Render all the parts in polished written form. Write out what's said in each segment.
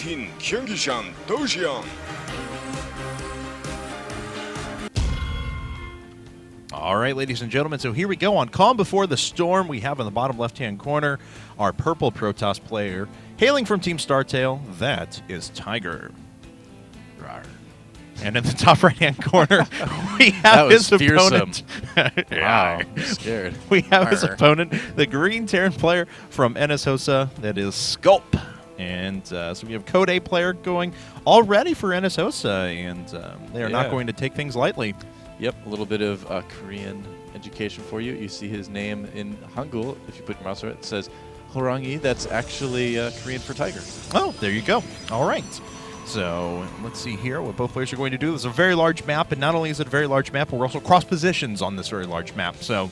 tin 경기장 도시양. All right, ladies and gentlemen, so here we go on Calm Before the Storm. We have in the bottom left-hand corner our purple Protoss player, hailing from Team StarTale. That is Tiger. Rawr. And in the top right-hand corner, we have his opponent. Wow, I'm scared. We have his opponent, the green Terran player from NSHoSeo. That is Sculp. And so we have Code A player going already for NSHoSeo, and they are not going to take things lightly. Yep, a little bit of Korean education for you. You see his name in Hangul. If you put your mouse over it, it says Horangi. That's actually Korean for tiger. Oh, there you go. All right. So let's see here what both players are going to do. This is a very large map, and not only is it a very large map, but we're also cross positions on this very large map. So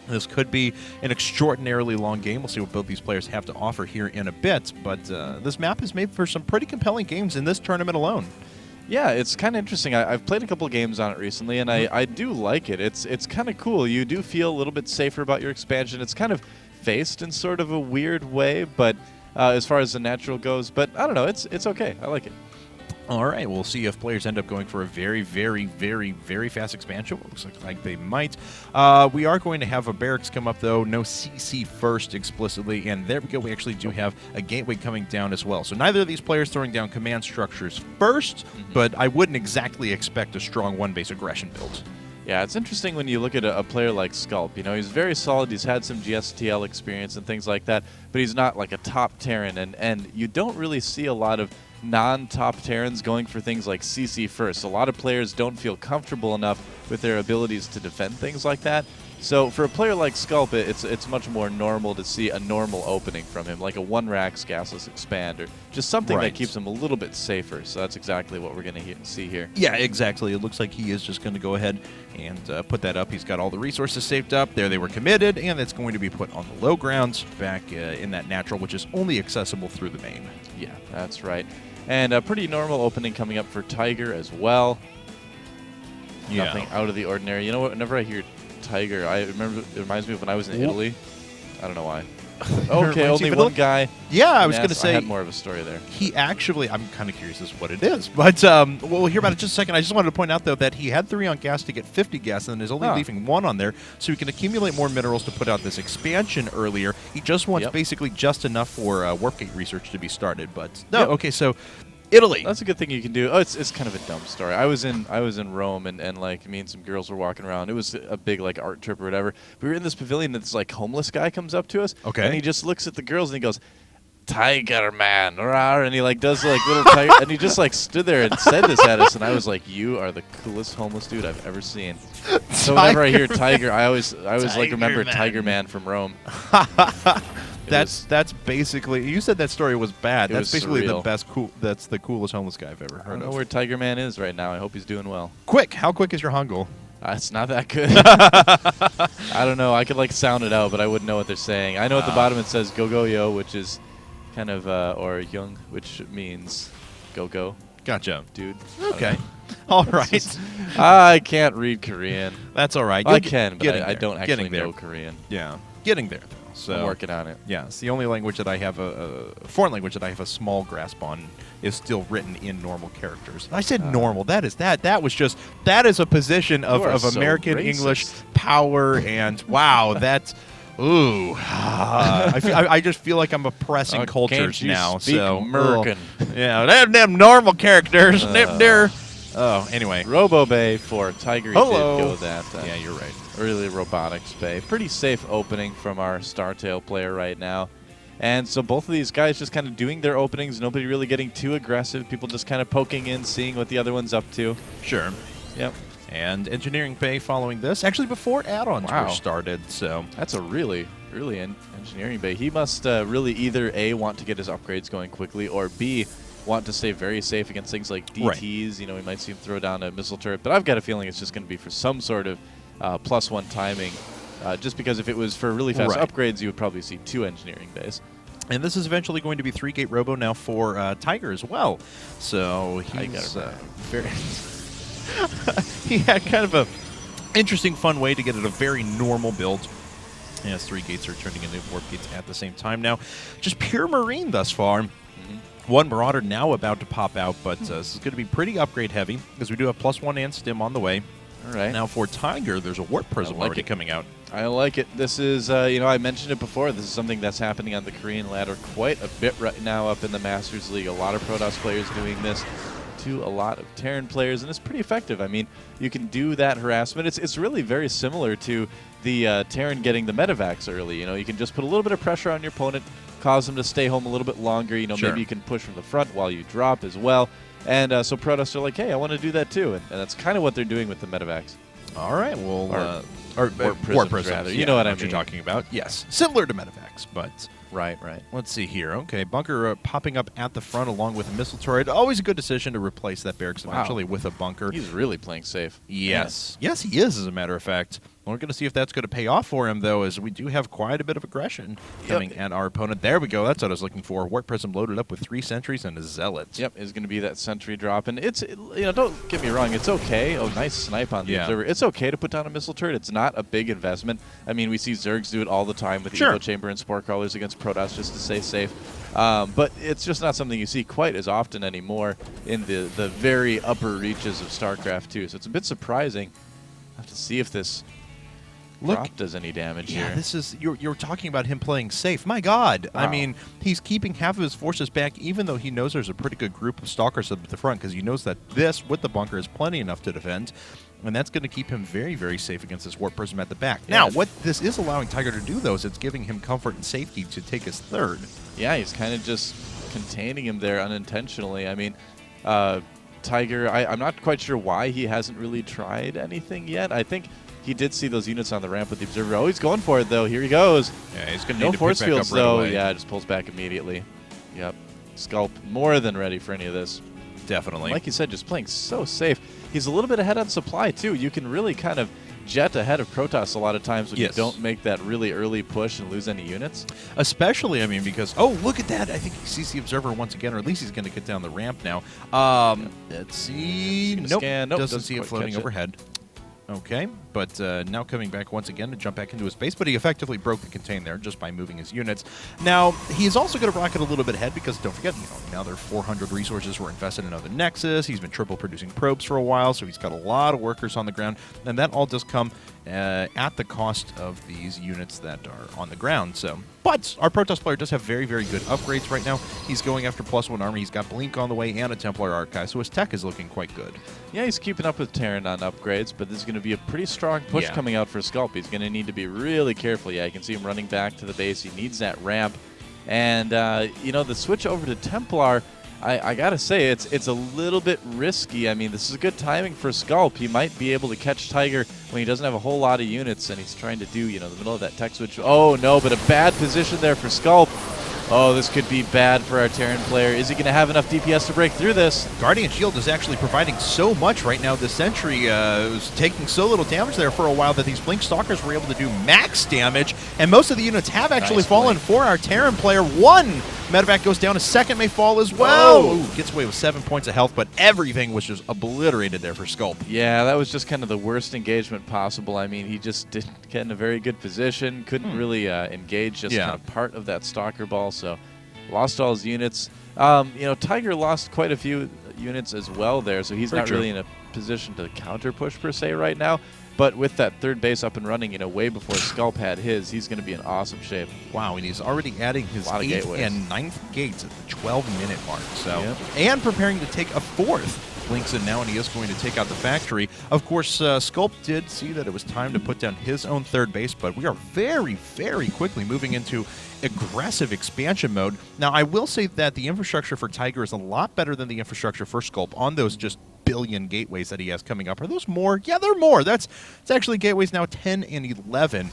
this could be an extraordinarily long game. We'll see what both these players have to offer here in a bit. But this map is made for some pretty compelling games in this tournament alone. Yeah, it's kind of interesting. I've played a couple of games on it recently, and I do like it. It's kind of cool. You do feel a little bit safer about your expansion. It's kind of faced in sort of a weird way, but as far as the natural goes. But I don't know. It's okay. I like it. All right, we'll see if players end up going for a very, very, very, very fast expansion. It looks like they might. We are going to have a barracks come up, though. No CC first explicitly. And there we go. We actually do have a gateway coming down as well. So neither of these players throwing down command structures first, but I wouldn't exactly expect a strong one-base aggression build. Yeah, it's interesting when you look at a player like Sculp. You know, he's very solid. He's had some GSTL experience and things like that, but he's not like a top Terran. And you don't really see a lot of non-top Terrans going for things like CC first. A lot of players don't feel comfortable enough with their abilities to defend things like that. So for a player like Sculp, it's much more normal to see a normal opening from him, like a one-Rax gasless expand, or just something that keeps him a little bit safer. So that's exactly what we're going to see here. Yeah, exactly. It looks like he is just going to go ahead and put that up. He's got all the resources saved up. There they were committed, and it's going to be put on the low grounds back in that natural, which is only accessible through the main. Yeah, that's right. And a pretty normal opening coming up for Tiger as well. Yeah. Nothing out of the ordinary. You know what? Whenever I hear Tiger, I remember it reminds me of when I was in Italy. I don't know why. Okay, only one guy. Yeah, I was going to say. I had more of a story there. He actually, I'm kind of curious as to what it is, but we'll hear about it in just a second. I just wanted to point out, though, that he had 3 on gas to get 50 gas, and is only leaving 1 on there, so he can accumulate more minerals to put out this expansion earlier. He just wants basically just enough for Warp Gate research to be started, but no. Okay, so Italy. That's a good thing you can do. Oh, it's kind of a dumb story. I was in Rome, and like me and some girls were walking around. It was a big like art trip or whatever. We were in this pavilion, and this like homeless guy comes up to us. Okay. And he just looks at the girls and he goes, "Tiger man," and he like does like little tiger, and he just like stood there and said this at us, and I was like, "You are the coolest homeless dude I've ever seen." So whenever I hear Tiger, I always like remember Tiger Man from Rome. That's basically. You said that story was bad. That's basically surreal. the best cool. That's the coolest homeless guy I've ever heard I don't know of. where Tiger Man is right now. I hope he's doing well. Quick, how quick is your Hangul? It's not that good. I don't know. I could like sound it out, but I wouldn't know what they're saying. I know at the bottom it says "Go Go Yo," which is kind of or "Young," which means "Go Go." Gotcha, dude. Okay. All right. I can't read Korean. That's all right. I can, but I don't actually know Korean. Yeah, getting there. So I'm working on it. Yeah, it's the only language that I have a foreign language that I have a small grasp on is still written in normal characters. I said normal. That is that was just that is a position of American English power, and wow, that's ooh. I just feel like I'm oppressing cultures now. So American. Yeah, them normal characters. Oh, anyway. Robo Bay for Tiger. Hello. Did go that. Yeah, you're right. Really robotics bay. Pretty safe opening from our StarTale player right now. And so both of these guys just kind of doing their openings. Nobody really getting too aggressive. People just kind of poking in, seeing what the other one's up to. Sure. Yep. And engineering bay following this. Actually, before add-ons were started. So that's a really engineering bay. He must really either A, want to get his upgrades going quickly, or B, want to stay very safe against things like DTs. Right. You know, we might see him throw down a missile turret. But I've got a feeling it's just going to be for some sort of +1 timing. Just because if it was for really fast upgrades, you would probably see 2 engineering bays. And this is eventually going to be 3-gate robo now for Tiger as well. So he's very he had kind of a interesting, fun way to get at a very normal build. Yes, 3 gates are turning into warp gates at the same time now. Just pure marine thus far. One Marauder now about to pop out, but this is going to be pretty upgrade heavy because we do have +1 and Stim on the way. All right. Now for Tiger, there's a Warp Prism already coming out. I like it. This is, I mentioned it before. This is something that's happening on the Korean ladder quite a bit right now up in the Masters League. A lot of Protoss players doing this to a lot of Terran players, and it's pretty effective. I mean, you can do that harassment. It's really very similar to the Terran getting the Medivacs early. You can just put a little bit of pressure on your opponent, cause them to stay home a little bit longer. Sure. Maybe you can push from the front while you drop as well. And so Protoss are like, hey, I want to do that too. And that's kind of what they're doing with the Medivacs. All right, well, or Warp Prisms, rather. You know what I mean. You're talking about. Yes, similar to Medivacs, but right. Let's see here. Okay, bunker popping up at the front along with a missile turret. Always a good decision to replace that barracks eventually with a bunker. He's really playing safe. Yes, yes, he is. As a matter of fact. We're going to see if that's going to pay off for him, though, as we do have quite a bit of aggression coming at our opponent. There we go. That's what I was looking for. Warp Prism loaded up with 3 sentries and a Zealot. Yep, is going to be that sentry drop. And don't get me wrong. It's okay. Oh, nice snipe on the observer. It's okay to put down a missile turret. It's not a big investment. I mean, we see Zergs do it all the time with the Evo Chamber and Spore Crawlers against Protoss just to stay safe. But it's just not something you see quite as often anymore in the very upper reaches of StarCraft 2. So it's a bit surprising. I'll have to see if this drop does any damage here. This is you're talking about him playing safe. My God, wow. I mean, he's keeping half of his forces back, even though he knows there's a pretty good group of stalkers at the front, because he knows that this with the bunker is plenty enough to defend, and that's going to keep him very, very safe against this Warp Prism at the back. Now, what this is allowing Tiger to do, though, is it's giving him comfort and safety to take his third. Yeah, he's kind of just containing him there unintentionally. I mean, Tiger, I'm not quite sure why he hasn't really tried anything yet. I think he did see those units on the ramp with the observer. Oh, he's going for it, though. Here he goes. Yeah, he's going to need to force pick back fields, up right though. away. Yeah, just pulls back immediately. Yep. Sculp more than ready for any of this. Definitely. Like you said, just playing so safe. He's a little bit ahead on supply, too. You can really kind of jet ahead of Protoss a lot of times when you don't make that really early push and lose any units. Especially, I mean, because, oh, look at that. I think he sees the observer once again, or at least he's going to get down the ramp now. Let's see. Nope. Doesn't see it floating overhead. Okay, but now coming back once again to jump back into his base, but he effectively broke the contain there just by moving his units. Now, he's also going to rocket a little bit ahead because, don't forget, now there are 400 resources were invested in another Nexus. He's been triple producing probes for a while, so he's got a lot of workers on the ground, and that all does come at the cost of these units that are on the ground. But our Protoss player does have very, very good upgrades right now. He's going after +1 armor. He's got Blink on the way and a Templar Archive, so his tech is looking quite good. Yeah, he's keeping up with Terran on upgrades, but this is going to be a pretty strong push coming out for Sculp. He's going to need to be really careful. Yeah, you can see him running back to the base. He needs that ramp. And, the switch over to Templar, I got to say, it's a little bit risky. I mean, this is good timing for Sculp. He might be able to catch Tiger when he doesn't have a whole lot of units, and he's trying to do, the middle of that tech switch. Oh, no, but a bad position there for Sculp. Oh, this could be bad for our Terran player. Is he going to have enough DPS to break through this? Guardian Shield is actually providing so much right now. The Sentry was taking so little damage there for a while that these Blink Stalkers were able to do max damage, and most of the units have actually fallen for our Terran player. One Medevac goes down, a second may fall as well. Ooh, gets away with 7 points of health, but everything was just obliterated there for Sculp. Yeah, that was just kind of the worst engagement possible. I mean, he just didn't get in a very good position, couldn't really engage, just kind of part of that Stalker ball, so lost all his units. Tiger lost quite a few units as well there, so he's not really in a position to counter push per se right now. But with that third base up and running, way before Sculp had his, he's going to be in awesome shape. Wow, and he's already adding his 8th and 9th gates at the 12-minute mark. So, and preparing to take a 4th. Blinks in now, and he is going to take out the factory. Of course, Sculp did see that it was time to put down his own third base, but we are very, very quickly moving into aggressive expansion mode. Now, I will say that the infrastructure for Tiger is a lot better than the infrastructure for Sculp on those just billion gateways that he has coming up. Are those more? Yeah, they're more. It's actually gateways now 10 and 11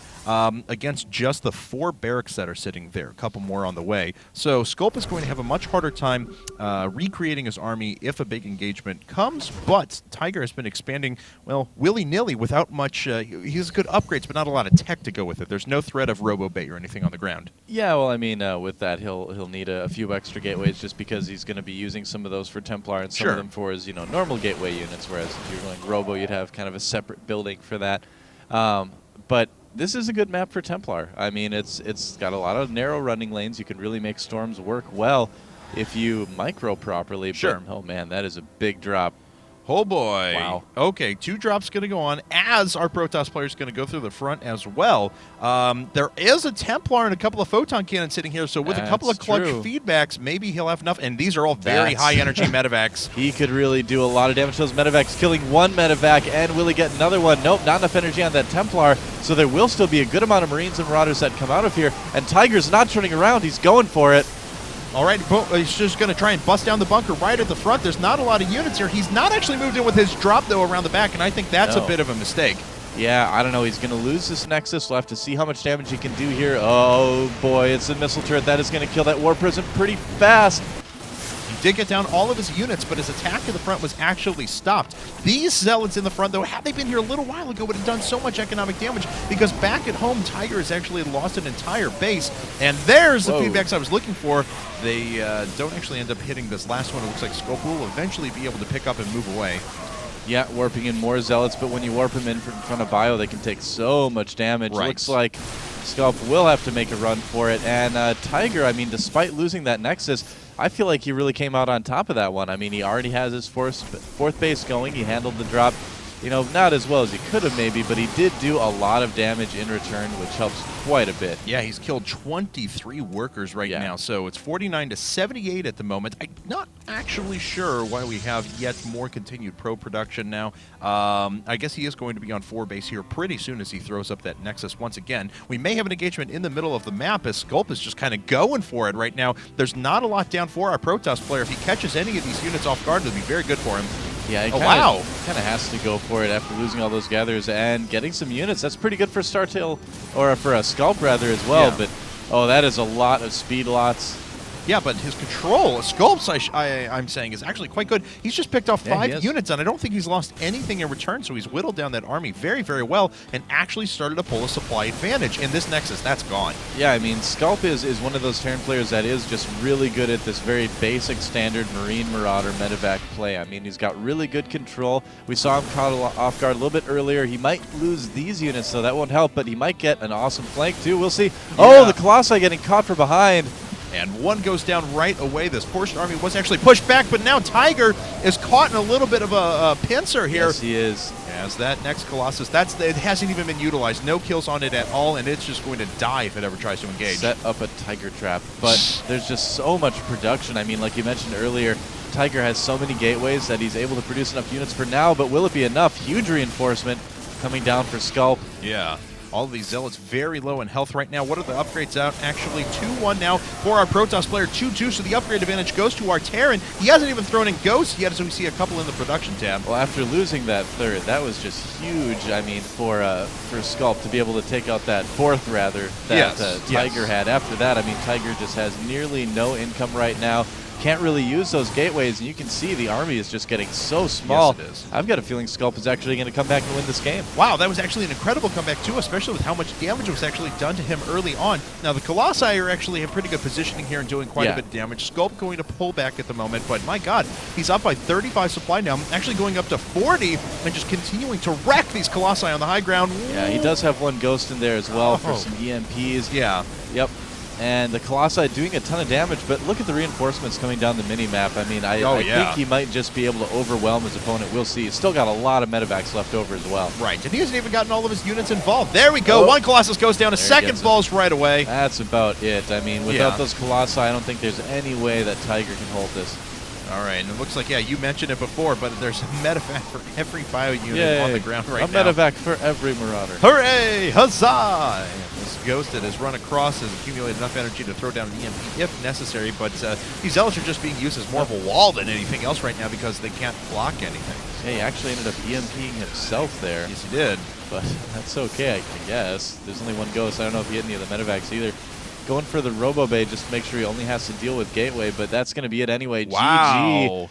against just the 4 barracks that are sitting there. A couple more on the way. So Sculp is going to have a much harder time recreating his army if a big engagement comes, but Tiger has been expanding, well, willy-nilly without much. He has good upgrades, but not a lot of tech to go with it. There's no threat of Robo-Bait or anything on the ground. Yeah, well, I mean, with that, he'll need a few extra gateways just because he's going to be using some of those for Templar and some of them for his, normal gateway units, whereas if you're going Robo, you'd have kind of a separate building for that. But this is a good map for Templar. I mean, it's got a lot of narrow running lanes. You can really make storms work well. if you micro properly. Sure. But, oh, man, that is a big drop. Oh, boy. Wow. Okay, 2 drops going to go on as our Protoss player is going to go through the front as well. There is a Templar and a couple of Photon Cannons sitting here, so with a couple of clutch feedbacks, maybe he'll have enough. And these are all very high-energy medevacs. He could really do a lot of damage to those medevacs, killing 1 medevac, and will he get another one? Nope, not enough energy on that Templar, so there will still be a good amount of Marines and Marauders that come out of here. And Tiger's not turning around. He's going for it. All right, he's just going to try and bust down the bunker right at the front. There's not a lot of units here. He's not actually moved in with his drop, though, around the back, and I think that's a bit of a mistake. Yeah, I don't know. He's going to lose this Nexus. We'll have to see how much damage he can do here. Oh, boy, it's a missile turret. That is going to kill that War Prison pretty fast. He did get down all of his units, but his attack in the front was actually stopped. These Zealots in the front, though, had they been here a little while ago, would have done so much economic damage because back at home, Tiger has actually lost an entire base. And there's the feedbacks I was looking for. They don't actually end up hitting this last one. It looks like Sculp will eventually be able to pick up and move away. Yeah, warping in more Zealots, but when you warp them in front of Bio, they can take so much damage. Right. Looks like Sculp will have to make a run for it. And Tiger, I mean, despite losing that Nexus, I feel like he really came out on top of that one. I mean, he already has his fourth base going. He handled the drop, you know, not as well as he could have maybe, but he did do a lot of damage in return, which helps quite a bit. Yeah, he's killed 23 workers right now, so it's 49 to 78 at the moment. I'm not actually sure why we have yet more continued pro production now. I guess he is going to be on 4 base here pretty soon as he throws up that Nexus once again. We may have an engagement in the middle of the map as Sculp is just kind of going for it right now. There's not a lot down for our Protoss player. If he catches any of these units off guard, it'll be very good for him. Yeah, he kind of has to go for it after losing all those gatherers and getting some units. That's pretty good for StarTale, or for a Sculp rather as well. But oh, that is a lot of speed lots. Yeah, but his control, Sculp's, I'm saying, is actually quite good. He's just picked off 5 units, and I don't think he's lost anything in return, so he's whittled down that army very, very well and actually started to pull a supply advantage. In this Nexus, that's gone. Yeah, I mean, Sculp is one of those Terran players that is just really good at this very basic standard Marine Marauder medevac play. I mean, he's got really good control. We saw him caught off guard a little bit earlier. He might lose these units, so that won't help, but he might get an awesome flank, too. We'll see. Yeah. Oh, the Colossi getting caught from behind. And one goes down right away. This portion army was actually pushed back, but now Tiger is caught in a little bit of a pincer here. Yes, he is. As that next Colossus, it hasn't even been utilized. No kills on it at all, and it's just going to die if it ever tries to engage. Set up a Tiger trap, but there's just so much production. I mean, like you mentioned earlier, Tiger has so many gateways that he's able to produce enough units for now, but will it be enough? Huge reinforcement coming down for Sculp. Yeah. All of these Zealots very low in health right now. What are the upgrades out? Actually, 2-1 now for our Protoss player, 2-2, so the upgrade advantage goes to our Terran. He hasn't even thrown in Ghosts yet, so we see a couple in the production tab. Well, after losing that third, that was just huge, I mean, for Sculp to be able to take out that fourth, rather, that Tiger had. After that, I mean, Tiger just has nearly no income right now. Can't really use those gateways, and you can see the army is just getting so small. Yes, it is. I've got a feeling Sculp is actually going to come back and win this game. Wow, that was actually an incredible comeback, too, especially with how much damage was actually done to him early on. Now, the Colossi are actually in pretty good positioning here and doing quite a bit of damage. Sculp going to pull back at the moment, but my God, he's up by 35 supply now, actually going up to 40, and just continuing to wreck these Colossi on the high ground. Yeah, he does have one Ghost in there as well for some EMPs. Yeah. Yep. And the Colossi doing a ton of damage, but look at the reinforcements coming down the mini-map. I mean, I think he might just be able to overwhelm his opponent. We'll see. He's still got a lot of medevacs left over as well. Right, and he hasn't even gotten all of his units involved. There we go. One Colossus goes down. A second falls right away. That's about it. I mean, without those Colossi, I don't think there's any way that Tiger can hold this. All right, and it looks like, you mentioned it before, but there's a medevac for every bio unit on the ground right now. A medevac for every Marauder. Hooray! Huzzah! This Ghost that has run across has accumulated enough energy to throw down an EMP if necessary, but these Zealots are just being used as more of a wall than anything else right now because they can't block anything. Yeah, he actually ended up EMPing himself there. Yes, he did. But that's okay, I guess. There's only one Ghost. I don't know if he hit any of the medevacs either. Going for the Robo Bay just to make sure he only has to deal with Gateway, but that's going to be it anyway. Wow. GG.